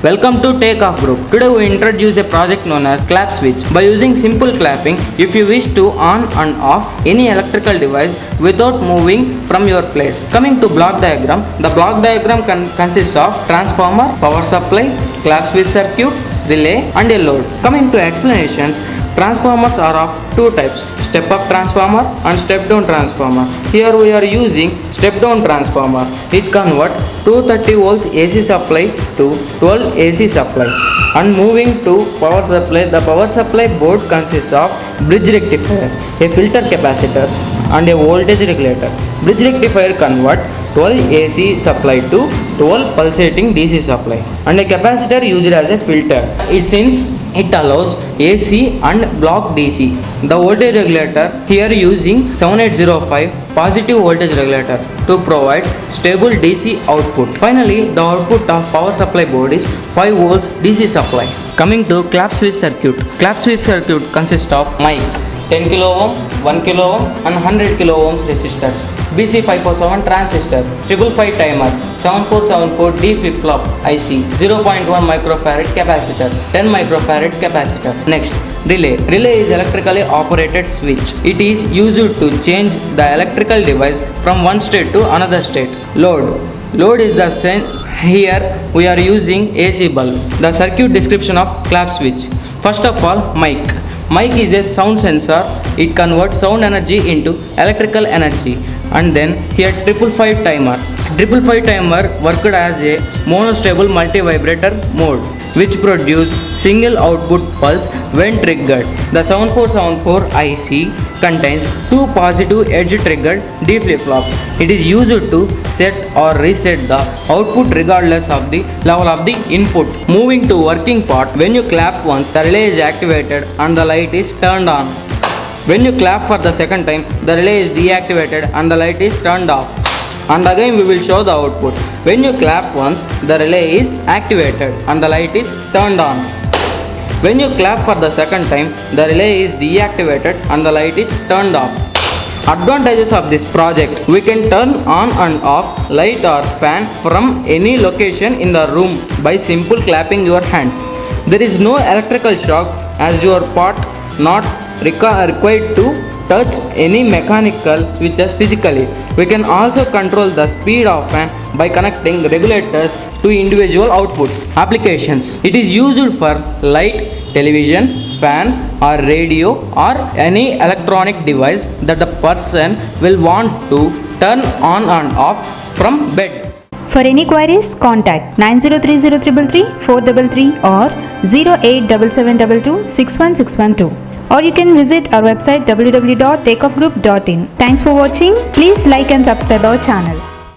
Welcome to Takeoff Group. Today we introduce a project known as clap switch. By using simple clapping, if you wish to on and off any electrical device without moving from your place. Coming to block diagram, the block diagram consists of transformer, power supply, clap switch circuit, relay and a load. Coming to explanations, transformers are of two types, step up transformer and step down transformer. Here we are using step down transformer. It converts 230 volts AC supply to 12 AC supply. And moving to power supply, the power supply board consists of bridge rectifier, a filter capacitor and a voltage regulator. Bridge rectifier converts 12 AC supply to 12 pulsating DC supply, and a capacitor used as a filter. It allows AC and block DC. The voltage regulator here using 7805 positive voltage regulator to provide stable DC output. Finally, the output of power supply board is 5 volts DC supply. Coming to clap switch circuit. Clap switch circuit consists of mic, 10 kilo ohm, 1 kilo ohm and 100 kilo ohms resistors, BC547 transistor, 555 timer, 7474D flip-flop IC, 0.1 microfarad capacitor, 10 microfarad capacitor. Next, relay. Relay is electrically operated switch. It is used to change the electrical device from one state to another state. Load. Load is the same. Here we are using AC bulb. The circuit description of clap switch. First of all, mic. Mic is a sound sensor. It converts sound energy into electrical energy. And then here 555 timer. 555 timer worked as a monostable multi-vibrator mode which produce single output pulse when triggered. The 7474 IC contains two positive edge triggered D flip-flops. It is used to set or reset the output regardless of the level of the input. Moving to working part, when you clap once, the relay is activated and the light is turned on. When you clap for the second time, the relay is deactivated and the light is turned off. And again we will show the output. When you clap once, the relay is activated and the light is turned on. When you clap for the second time, the relay is deactivated and the light is turned off. Advantages of this project: we can turn on and off light or fan from any location in the room by simple clapping your hands. There is no electrical shocks as your part not required to touch any mechanical switches physically. We can also control the speed of fan by connecting regulators to individual outputs. Applications: it is used for light, television, fan or radio or any electronic device that the person will want to turn on and off from bed. For any queries, contact 903033 433 or 087722 61612. Or you can visit our website www.takeoffgroup.in. Thanks for watching. Please like and subscribe our channel.